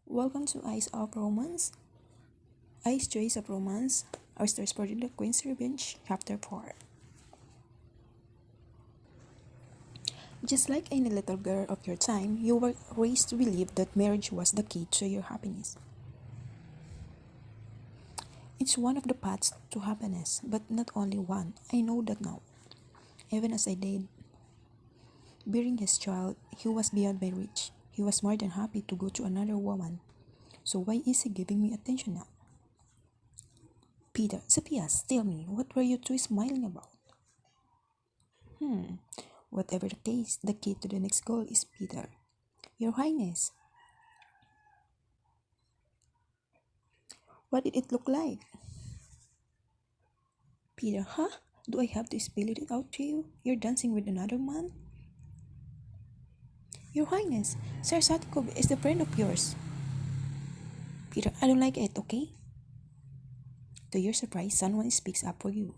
Welcome to Eyes of Romance. Eyes Choice of Romance. Our story for the Queen's Revenge, Chapter 4. Just like any little girl of your time, you were raised to believe that marriage was the key to your happiness. It's one of the paths to happiness, but not only one. I know that now. Even as I did, bearing his child, he was beyond my reach. He was more than happy to go to another woman. So why is he giving me attention now? Peter, Sophia, tell me, what were you two smiling about? Whatever the case, the key to the next goal is Peter. Your Highness, what did it look like? Peter, huh? Do I have to spell it out to you? You're dancing with another man? Your Highness, Sir Satikov is a friend of yours. Peter, I don't like it, okay? To your surprise, someone speaks up for you.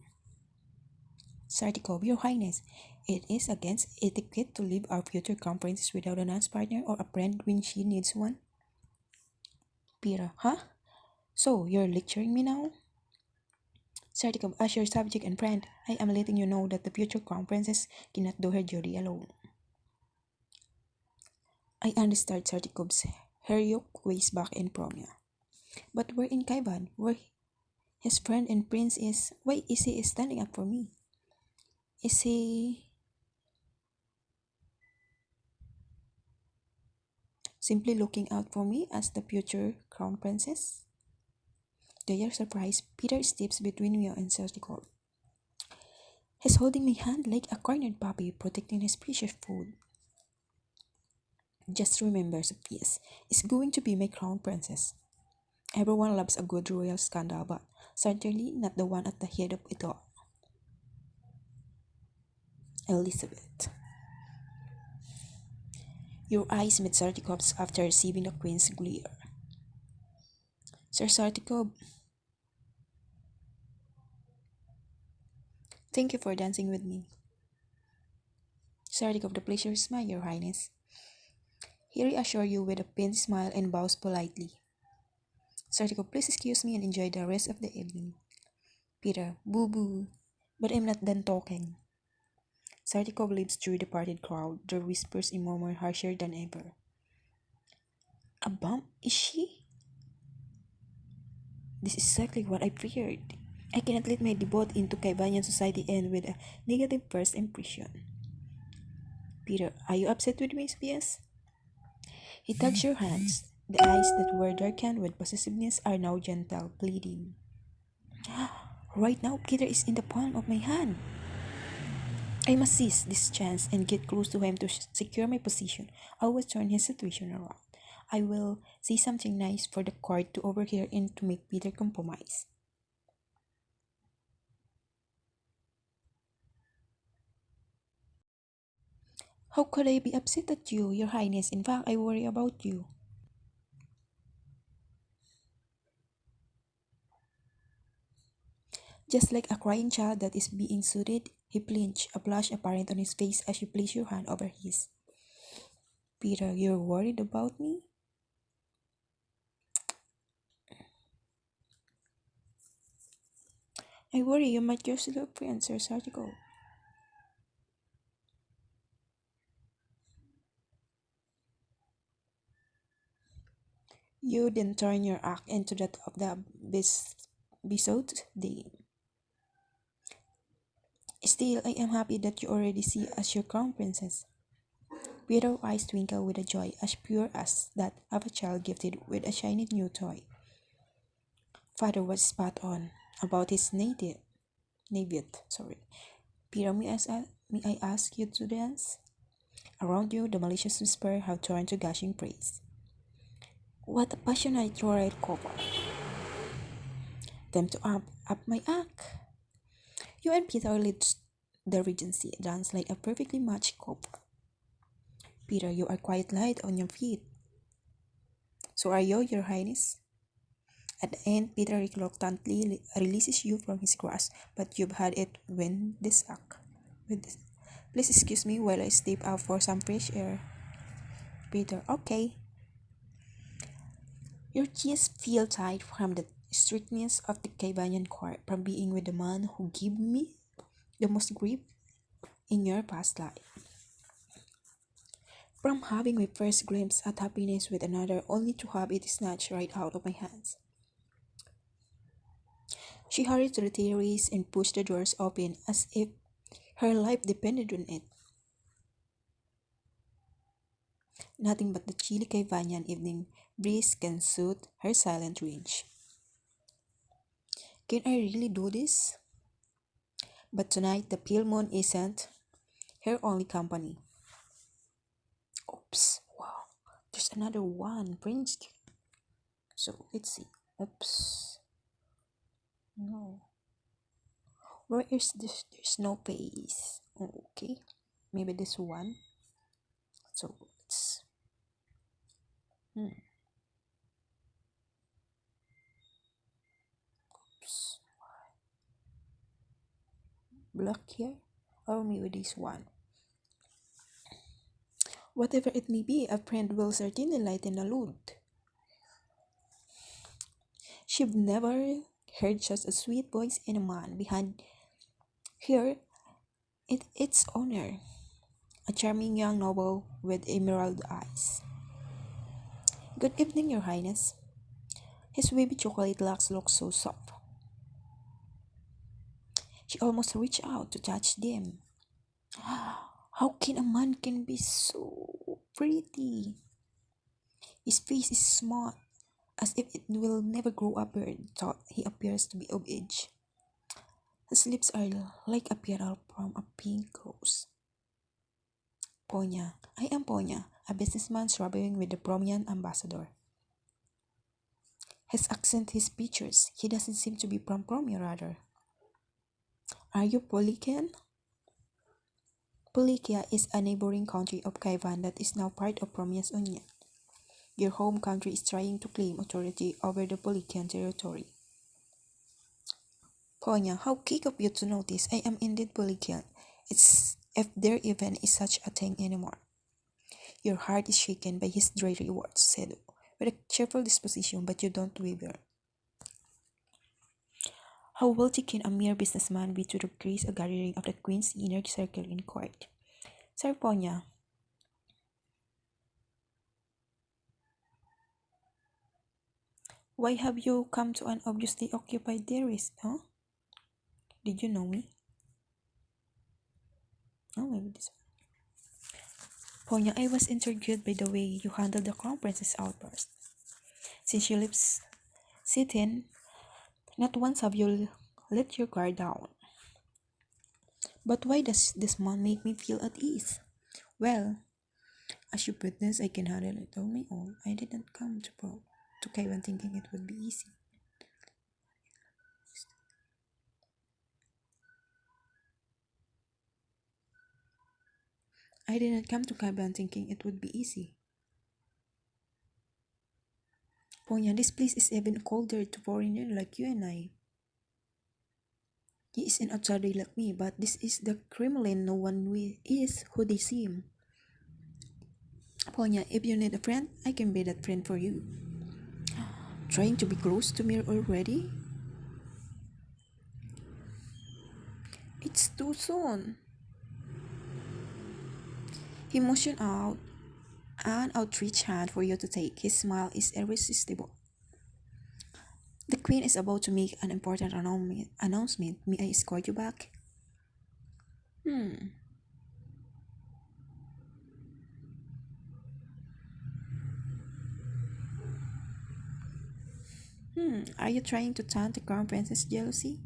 Sartikov, Your Highness, it is against etiquette to leave our future conferences without a dance partner or a friend when she needs one. Peter, huh? So, you're lecturing me now? Sartikov, as your subject and friend, I am letting you know that the future conferences cannot do her duty alone. I understand Sartikov's Heryok ways back in Promia. But we're in Kaivan, where his friend and prince is. Why is he standing up for me? Is he simply looking out for me as the future crown princess? To your surprise, Peter steps between me and Sartikov. He's holding my hand like a cornered puppy protecting his precious food. Just remember, Sophia is going to be my crown princess. Everyone loves a good royal scandal, but certainly not the one at the head of it all. Elizabeth. Your eyes met Sartikov's after receiving the queen's glare. Sir Sartikov, thank you for dancing with me. Sartikov, the pleasure is mine, Your Highness. He reassures you with a faint smile and bows politely. Sartikov, please excuse me and enjoy the rest of the evening. Peter, boo-boo, but I'm not done talking. Sartikov leaps through the parted crowd, their whispers in murmur harsher than ever. A bump, is she? This is exactly what I feared. I cannot let my debut into Kaibanian society end with a negative first impression. Peter, are you upset with me, Spias? He tugs your hands. The eyes that were darkened with possessiveness are now gentle, pleading. Right now, Peter is in the palm of my hand. I must seize this chance and get close to him to secure my position. I will turn his situation around. I will say something nice for the court to overhear and to make Peter compromise. How could I be upset at you, Your Highness? In fact, I worry about you. Just like a crying child that is being soothed, he flinched, a blush apparent on his face as you place your hand over his. Peter, you're worried about me? I worry you might just look free, Sir Sartico. You then turn your act into that of the besought dame. Still, I am happy that you already see as your crown princess. Peter's eyes twinkle with a joy as pure as that of a child gifted with a shiny new toy. Father was spot on about his native. Sorry. Peter, may I ask you to dance? Around you, the malicious whisper have turned to gushing praise. What a passionate royal couple. Time to up my act. You and Peter lead the Regency dance like a perfectly matched couple. Peter, you are quite light on your feet. So are you, Your Highness? At the end, Peter reluctantly releases you from his grasp, but you've had it when this act. With this. Please excuse me while I step out for some fresh air. Peter, okay. Your chest feel tight from the strictness of the Kaibanyan court, from being with the man who gave me the most grief in your past life. From having my first glimpse at happiness with another only to have it snatched right out of my hands. She hurried to the terrace and pushed the doors open as if her life depended on it. Nothing but the chilly Kaivanyan evening breeze can suit her silent range. Can I really do this? But tonight the pale moon isn't her only company. Oops, wow, there's another one, Prince. So let's see. Oops, no. Where is this? There's no face. Oh, okay, maybe this one. So let's. Hmm. Oops. Block here, or maybe this one. Whatever it may be, a friend will certainly lighten the load. She've never heard such a sweet voice in a man behind her. Its owner, a charming young noble with emerald eyes. Good evening, Your Highness. His wavy chocolate locks looked so soft. She almost reached out to touch them. How can a man can be so pretty? His face is small, as if it will never grow a beard, thought he appears to be of age. His lips are like a petal from a pink rose. Ponya, I am Ponya, a businessman traveling with the Bromian ambassador. His accent, his features, he doesn't seem to be from Bromia rather. Are you Polikian? Polikia is a neighboring country of Kaivan that is now part of Bromia's Union. Your home country is trying to claim authority over the Polikian territory. Ponya, how quick of you to notice I am indeed Polikian. It's if there even is such a thing anymore. Your heart is shaken by his dreary words, said with a cheerful disposition, but you don't waver. How wealthy can a mere businessman be to grace a gathering of the Queen's inner circle in court? Sir Ponya, why have you come to an obviously occupied terrace, no? Did you know me? Oh, maybe this one. Ponya, I was intrigued by the way you handled the Crown Princess outburst. Since you lives sitting, not once have you let your guard down. But why does this man make me feel at ease? Well, as you put this, I can handle it on my own. I didn't come to Kaiwan thinking it would be easy. I didn't come to Kaiwan thinking it would be easy. Ponya, this place is even colder to foreigner like you and I. He is an outsider like me, but this is the Kremlin. No one is who they seem. Ponya, if you need a friend, I can be that friend for you. Trying to be close to me already? It's too soon. He motioned out an outreached hand for you to take. His smile is irresistible. The Queen is about to make an important announcement. May I escort you back? Hmm. Are you trying to taunt the Crown Princess' jealousy?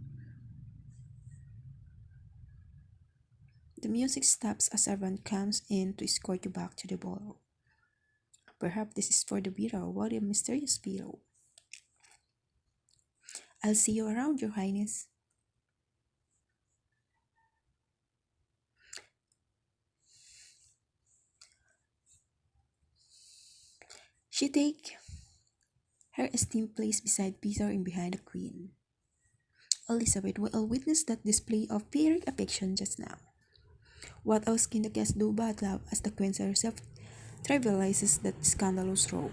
The music stops as a servant comes in to escort you back to the ballroom. Perhaps this is for the bureau. What a mysterious pillow. I'll see you around, Your Highness. She take her esteemed place beside Peter and behind the Queen. Elizabeth will witness that display of fiery affection just now. What else can the guests do but laugh as the Queen herself trivializes that scandalous row?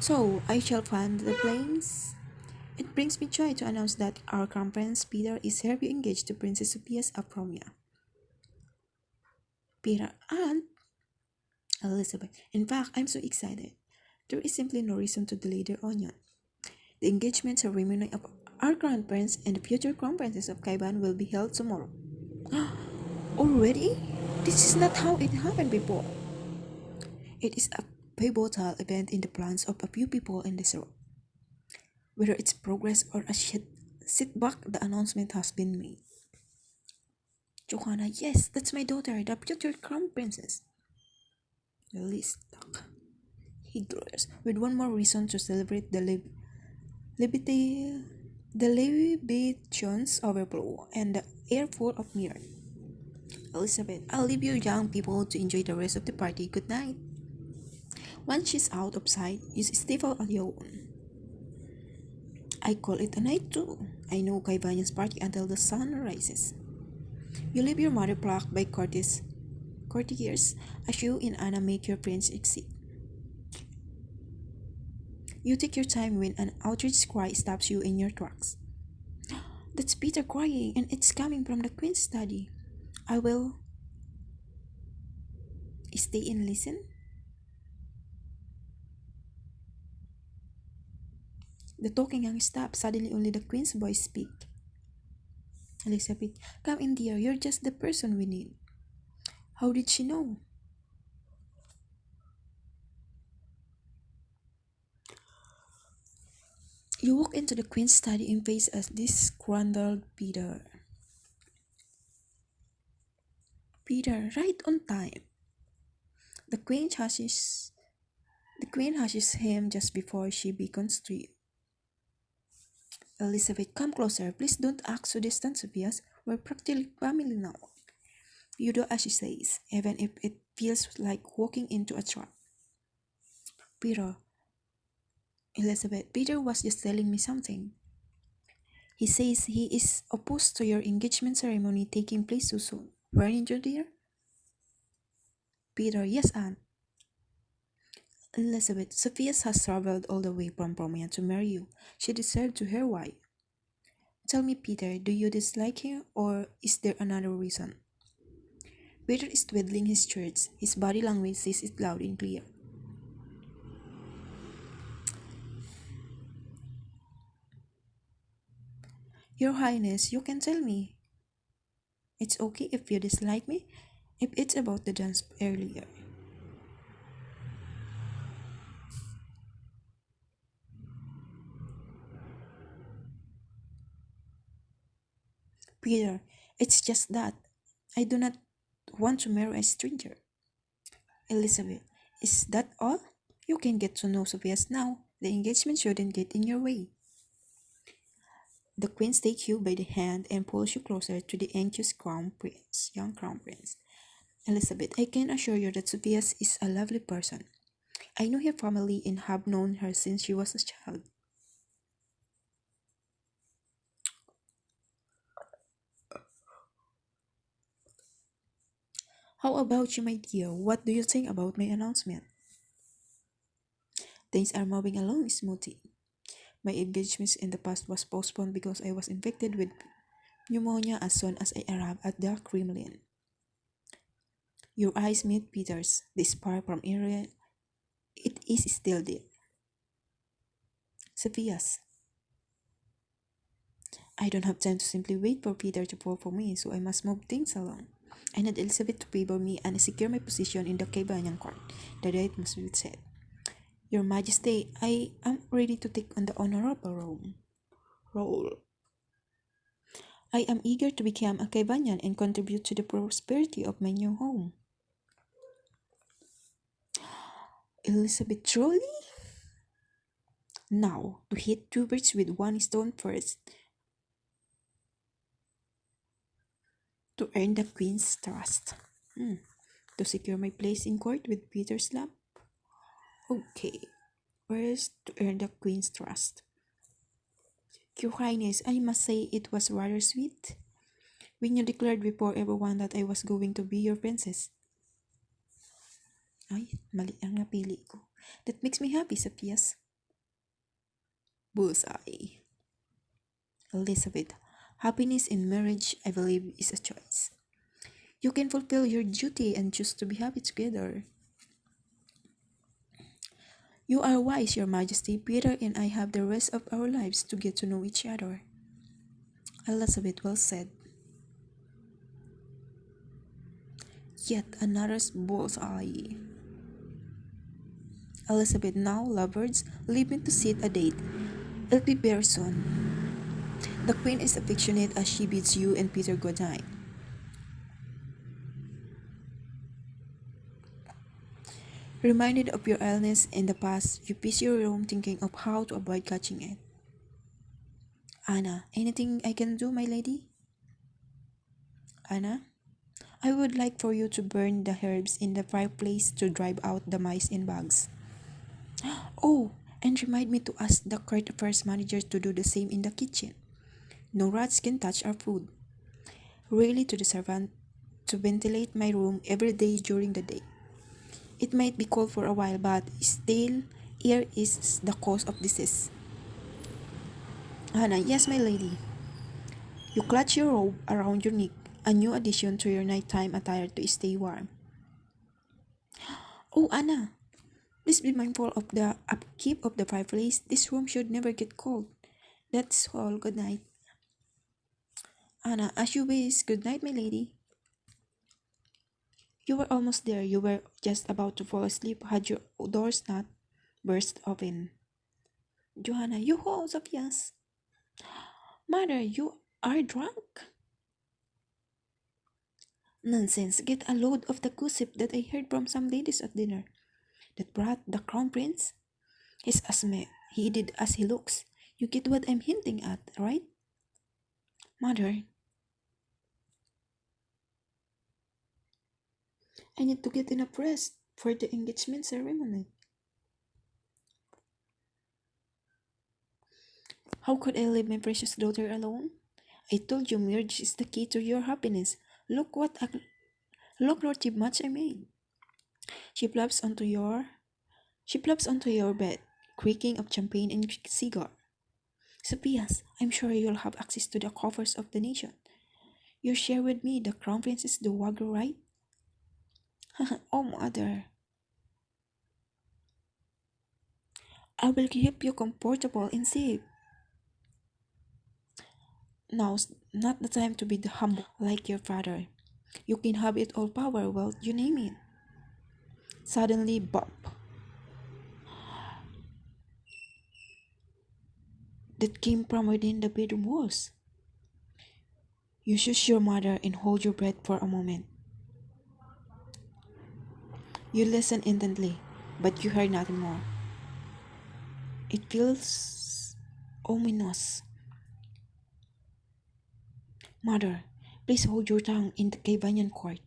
So, I shall fund the planes. It brings me joy to announce that our crown prince Peter is hereby engaged to Princess Sophia's Apromia. Peter and Elizabeth. In fact, I'm so excited. There is simply no reason to delay the onion. The engagement ceremony of our crown prince and the future crown princess of Kaiban will be held tomorrow. Already? This is not how it happened before. It is a pivotal event in the plans of a few people in this room. Whether it's progress or a setback, the announcement has been made. Johanna, yes, that's my daughter, the future crown princess. Listak. He glares, with one more reason to celebrate libity, the libations overflow and the air full of mirror. Elizabeth, I'll leave you young people to enjoy the rest of the party. Good night. Once she's out of sight, you stifle alone. I call it a night too. I know Kaibanyan's party until the sun rises. You leave your mother plagued by courtiers as you and Anna make your friends exit. You take your time when an outraged cry stops you in your tracks. That's Peter crying, and it's coming from the Queen's study. I will stay and listen. The talking young stops. Suddenly, only the Queen's voice speaks. Elizabeth, come in, dear. You're just the person we need. How did she know? You walk into the Queen's study and face a disgruntled Peter. Peter, right on time. The Queen hushes. The Queen hushes him just before she beckons to you. Elizabeth, come closer. Please don't act so distant, Sophia's. We're practically family now. You do as she says, even if it feels like walking into a trap. Peter, Elizabeth, Peter was just telling me something. He says he is opposed to your engagement ceremony taking place so soon. Weren't you, dear? Peter, yes, Aunt. Elizabeth, Sophia has traveled all the way from Romania to marry you. She deserved to hear why. Tell me, Peter, do you dislike her, or is there another reason? Peter is twiddling his shirts. His body language says it loud and clear. Your Highness, you can tell me. It's okay if you dislike me, if it's about the dance earlier. Peter, it's just that. I do not want to marry a stranger. Elizabeth, is that all? You can get to know Sophia's now. The engagement shouldn't get in your way. The queen takes you by the hand and pulls you closer to the anxious crown prince, young crown prince. Elizabeth, I can assure you that Sophia is a lovely person. I know her family and have known her since she was a child. How about you, my dear? What do you think about my announcement? Things are moving along smoothly. My engagement in the past was postponed because I was infected with pneumonia as soon as I arrived at the Kremlin. Your eyes meet Peter's. The spark from Ariel, it is still there. Sophia's. I don't have time to simply wait for Peter to fall for me, so I must move things along. I need Elizabeth to favor me and secure my position in the Kaibanyan court. The date must be set. Your Majesty, I am ready to take on the honorable role. I am eager to become a Kaibanyan and contribute to the prosperity of my new home. Elizabeth, truly? Now, to hit two birds with one stone first, to earn the Queen's trust. To secure my place in court with Peter's love. Okay, first to earn the Queen's trust. Your Highness, I must say it was rather sweet when you declared before everyone that I was going to be your princess. Ay, mali ang napili ko. That makes me happy, Sapias. Bullseye. Elizabeth, happiness in marriage, I believe, is a choice. You can fulfill your duty and choose to be happy together. You are wise, Your Majesty. Peter and I have the rest of our lives to get to know each other. Elizabeth, well said. Yet another bullseye. Elizabeth, now, lovebirds, leave me to set a date. It'll be very soon. The Queen is affectionate as she bids you and Peter good night. Reminded of your illness in the past, you pace your room thinking of how to avoid catching it. Anna, anything I can do, my lady? Anna, I would like for you to burn the herbs in the fireplace to drive out the mice and bugs. Oh, and remind me to ask the court affairs manager to do the same in the kitchen. No rats can touch our food. Really to the servant to ventilate my room every day during the day. It might be cold for a while, but still, air is the cause of disease. Hannah, yes, my lady. You clutch your robe around your neck, a new addition to your nighttime attire to stay warm. Oh, Anna, please be mindful of the upkeep of the fireplace. This room should never get cold. That's all. Good night. Anna, as you wish. Good night, my lady. You were almost there. You were just about to fall asleep had your doors not burst open. Johanna, you ho, Sophias. Mother, you are drunk. Nonsense, get a load of the gossip that I heard from some ladies at dinner. That brat, the crown prince, is as heated as he looks. You get what I'm hinting at, right? Mother, I need to get enough rest for the engagement ceremony. How could I leave my precious daughter alone? I told you marriage is the key to your happiness. Look what much I made. She plops onto your she plops onto your bed, creaking of champagne and cigar. Sophias, I'm sure you'll have access to the coffers of the nation. You share with me the crown princess the Wagyu, right? Oh, mother. I will keep you comfortable and safe. Now's not the time to be the humble like your father. You can have it all power, well, you name it. Suddenly, bop. That came from within the bedroom walls. You shush your mother and hold your breath for a moment. You listen intently, but you hear nothing more. It feels ominous. Mother, please hold your tongue in the Kavanian court.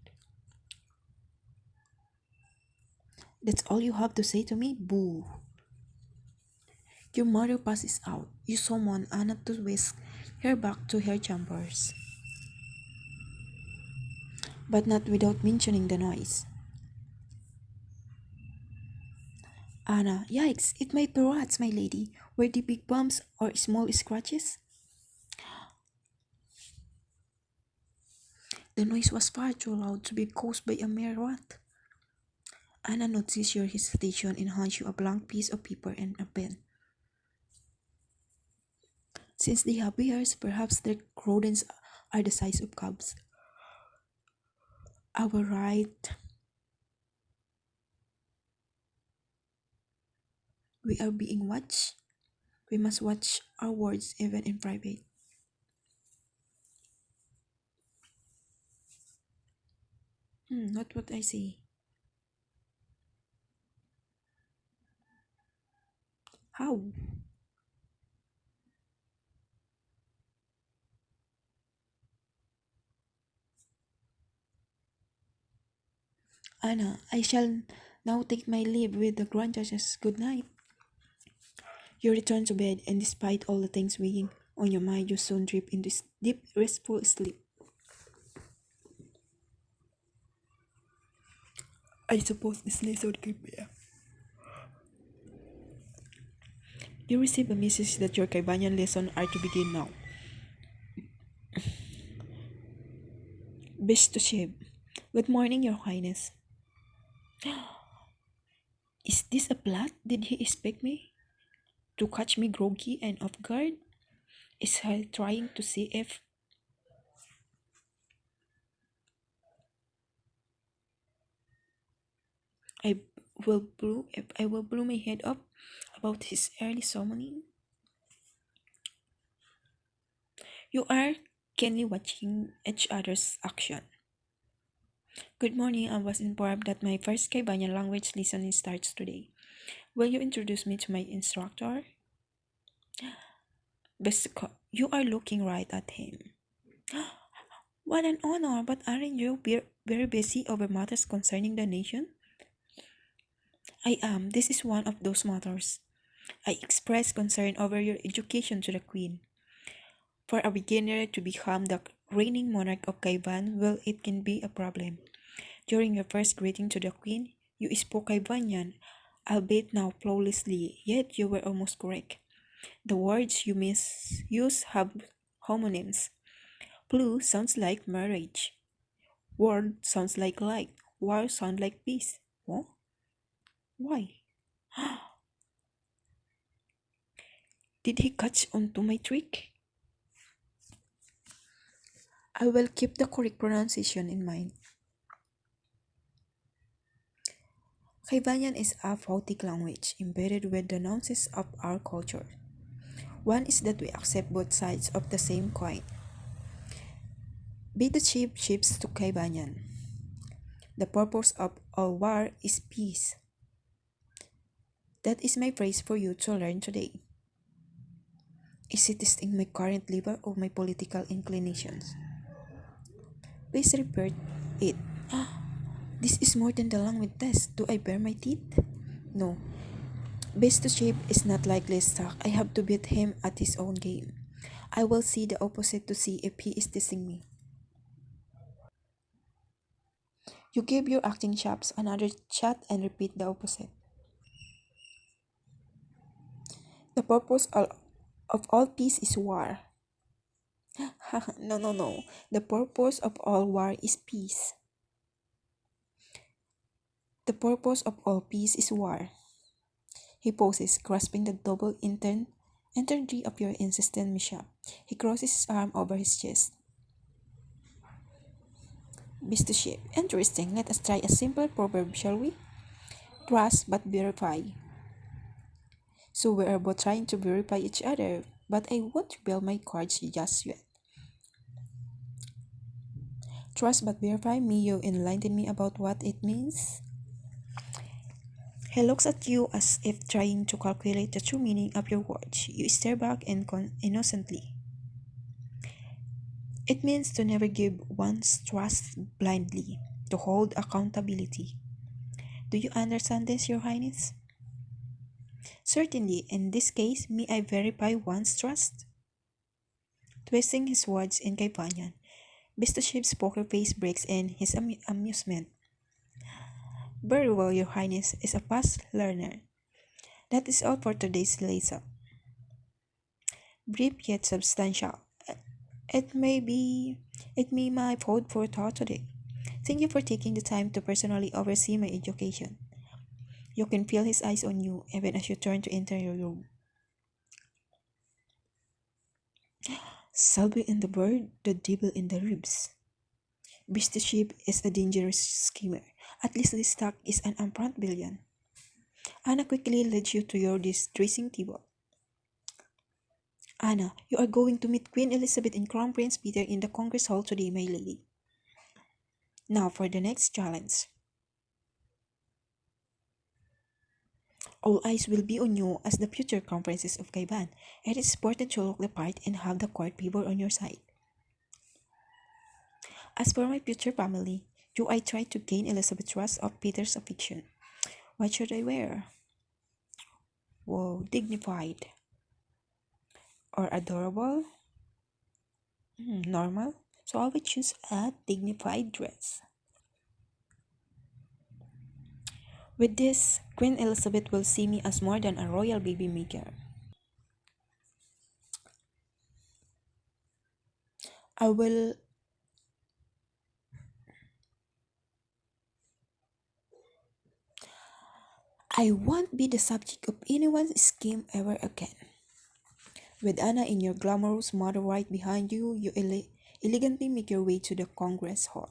That's all you have to say to me? Boo. Your mother passes out. You summon Anna to whisk her back to her chambers. But not without mentioning the noise. Anna, yikes, it might be rats, my lady. Were they big bumps or small scratches? The noise was far too loud to be caused by a mere rat. Anna noticed your hesitation and hands you a blank piece of paper and a pen. Since they have ears, perhaps their rodents are the size of cubs. Our right. We are being watched. We must watch our words even in private. Not what I say. How? Anna, I shall now take my leave with the Grand Duchess. Good night. You return to bed, and despite all the things weighing on your mind, you soon drift into deep, restful sleep. I suppose this lizard could be You receive a message that your Kaibanyan lesson are to begin now. Best to Shib. Good morning, Your Highness. Is this a plot? Did he expect me to catch me groggy and off guard? Is he trying to see if I I will blow my head up about his early summoning? You are keenly watching each other's action. Good morning. I was informed that my first Kaibanyan language lesson starts today. Will you introduce me to my instructor? Besiko, you are looking right at him. What an honor, but aren't you very busy over matters concerning the nation? I am. This is one of those matters. I express concern over your education to the Queen. For a beginner to become the reigning monarch of Kaiban, well, it can be a problem. During your first greeting to the Queen, you spoke Kaibanian, albeit now flawlessly, yet you were almost correct. The words you misuse have homonyms. Blue sounds like marriage. World sounds like light. War sounds like peace. What? Why? Did he catch on to my trick? I will keep the correct pronunciation in mind. Kaibanian is a phonetic language embedded with the nuances of our culture. One is that we accept both sides of the same coin. Be the chief shifts to Kaibanian. The purpose of all war is peace. That is my phrase for you to learn today. Is it testing my current level or my political inclinations? Please repeat it. This is more than the language test. Do I bare my teeth? No. Best to shape is not like Lestak. I have to beat him at his own game. I will see the opposite to see if he is teasing me. You give your acting chops another shot and repeat the opposite. The purpose of all peace is war. No. The purpose of all war is peace. The purpose of all peace is war. He poses, grasping the double energy of your insistent mishap. He crosses his arm over his chest. Bistaship. Interesting. Let us try a simple proverb, shall we? Trust but verify. So we are both trying to verify each other, but I won't reveal my cards just yet. Trust but verify me, you enlighten me about what it means. He looks at you as if trying to calculate the true meaning of your words. You stare back innocently. It means to never give one's trust blindly, to hold accountability. Do you understand this, Your Highness? Certainly, in this case, may I verify one's trust? Twisting his words in Kaipanyan, Bistaship's poker face breaks in his amusement. Very well, Your Highness is a fast learner. That is all for today's lesson. Brief yet substantial. It may my food for thought today. Thank you for taking the time to personally oversee my education. You can feel his eyes on you even as you turn to enter your room. Salve in the bird, the devil in the ribs. Bistaship is a dangerous schemer. At least this stock is an upfront billion. Anna quickly leads you to your dressing table. Anna, you are going to meet Queen Elizabeth and Crown Prince Peter in the Congress Hall today, my lady. Now for the next challenge. All eyes will be on you as the future Crown Princess of Kaiban. It is important to look the part and have the court people on your side. As for my future family, do I try to gain Elizabeth's trust of Peter's affection? What should I wear? Whoa, dignified. Or adorable? Normal? So I will choose a dignified dress. With this, Queen Elizabeth will see me as more than a royal baby maker. I will I won't be the subject of anyone's scheme ever again. With Anna in your glamorous mother right behind you, you elegantly make your way to the Congress Hall.